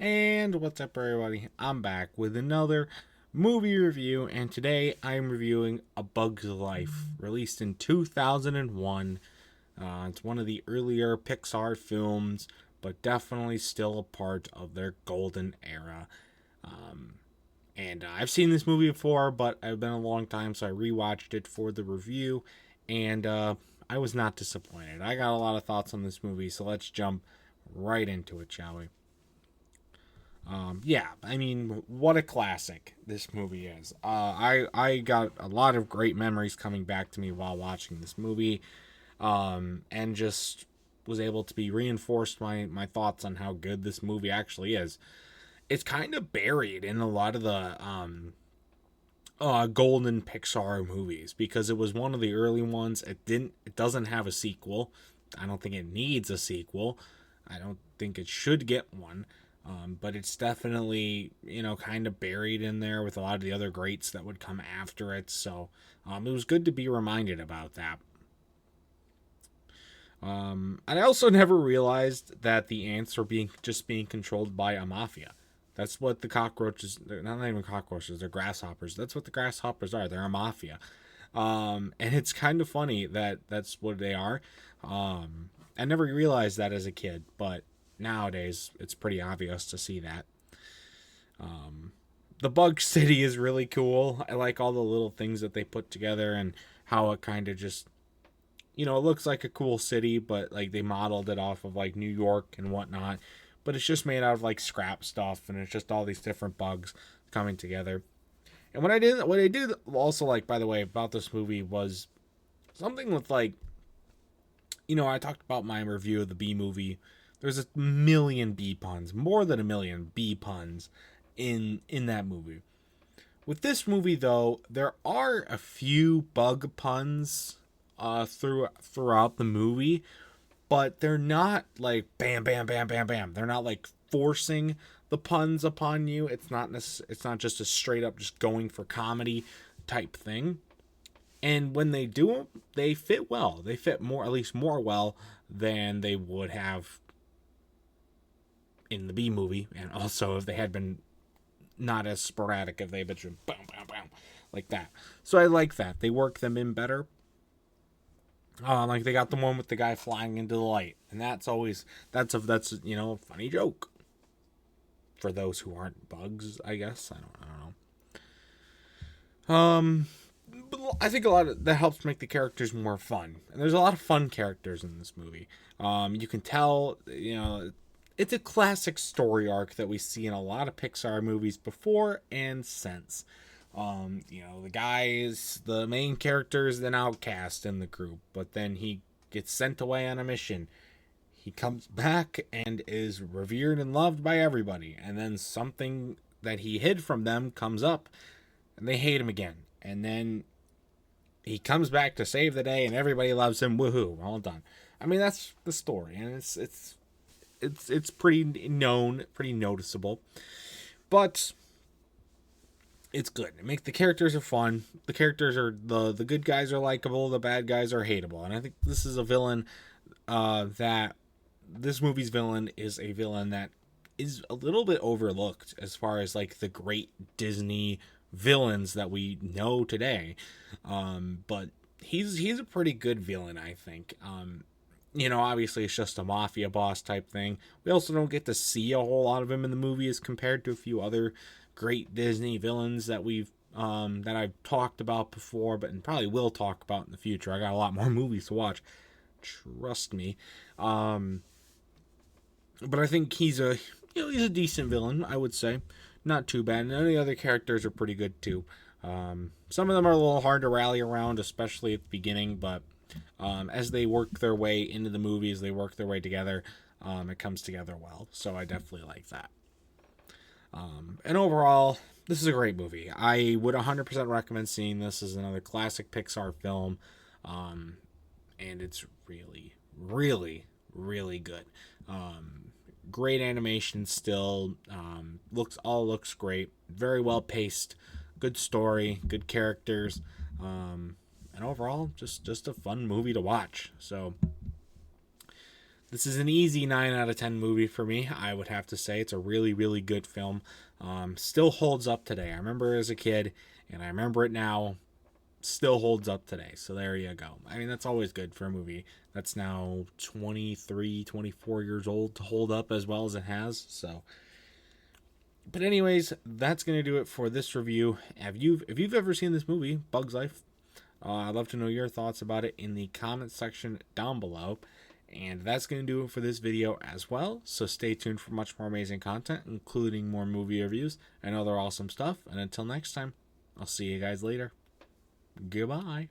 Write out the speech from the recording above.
And what's up, everybody? I'm back with another movie review, and today I'm reviewing A Bug's Life, released in 2001. It's one of the earlier Pixar films, but definitely still a part of their golden era. And I've seen this movie before, but it's been a long time, so I rewatched it for the review, and I was not disappointed. I got a lot of thoughts on this movie, so let's jump right into it, shall we? Yeah, I mean, what a classic this movie is. I got a lot of great memories coming back to me while watching this movie, and just was able to be reinforced my thoughts on how good this movie actually is. It's kind of buried in a lot of the golden Pixar movies because it was one of the early ones. It doesn't have a sequel. I don't think it needs a sequel. I don't think it should get one. But it's definitely, kind of buried in there with a lot of the other greats that would come after it. So it was good to be reminded about that. And I also never realized that the ants were being controlled by a mafia. That's what the cockroaches, they're not even cockroaches, they're grasshoppers. That's what the grasshoppers are. They're a mafia. And it's kind of funny that that's what they are. I never realized that as a kid, but nowadays it's pretty obvious to see that. The Bug City is really cool. I like all the little things that they put together and how it kind of just, it looks like a cool city, but like they modeled it off of like New York and whatnot. But it's just made out of like scrap stuff, and it's just all these different bugs coming together. And what I did also like, by the way, about this movie was something with like, I talked about my review of the B movie. There's a million B puns, more than a million B puns in that movie. With this movie, though, there are a few bug puns throughout the movie, but they're not like bam, bam, bam, bam, bam. They're not like forcing the puns upon you. It's not just a straight up just going for comedy type thing. And when they do them, they fit well. They fit more, at least more well than they would have in the B movie, and also if they had been not as sporadic, if they had been bam, bam, bam, like that. So I like that. They work them in better. Like they got the one with the guy flying into the light, and that's a funny joke for those who aren't bugs, I guess. I don't know. But I think a lot of that helps make the characters more fun, and there's a lot of fun characters in this movie. You can tell, it's a classic story arc that we see in a lot of Pixar movies before and since. The main character is an outcast in the group, but then he gets sent away on a mission. He comes back and is revered and loved by everybody, and then something that he hid from them comes up, and they hate him again. And then he comes back to save the day, and everybody loves him. Woohoo! All done. I mean, that's the story, and it's pretty known, pretty noticeable, but it's good. It makes the characters are fun. The characters are the good guys are likable. The bad guys are hateable, and I think this is a villain that this movie's villain is a villain that is a little bit overlooked as far as like the great Disney villains that we know today. But he's a pretty good villain, I think. Obviously it's just a mafia boss type thing. We also don't get to see a whole lot of him in the movie as compared to a few other great Disney villains that I've talked about before, but and probably will talk about in the future. I got a lot more movies to watch. Trust me. But I think he's a decent villain, I would say. Not too bad. And the other characters are pretty good too. Some of them are a little hard to rally around, especially at the beginning, but as they work their way into the movies, they work their way together. It comes together well. So I definitely like that. And overall, this is a great movie. I would 100% recommend seeing this as another classic Pixar film. And it's really, really, really good. Great animation still. Looks great. Very well paced. Good story. Good characters. And overall, just a fun movie to watch. So This is an easy 9 out of 10 movie for me, I would have to say. It's a really, really good film. Still holds up today. I remember it as a kid, and I remember it now. Still holds up today. So there you go. I mean, that's always good for a movie that's now 23, 24 years old to hold up as well as it has. So, but anyways, that's going to do it for this review. If you've ever seen this movie, Bug's Life, I'd love to know your thoughts about it in the comment section down below. And that's going to do it for this video as well. So stay tuned for much more amazing content, including more movie reviews and other awesome stuff. And until next time, I'll see you guys later. Goodbye.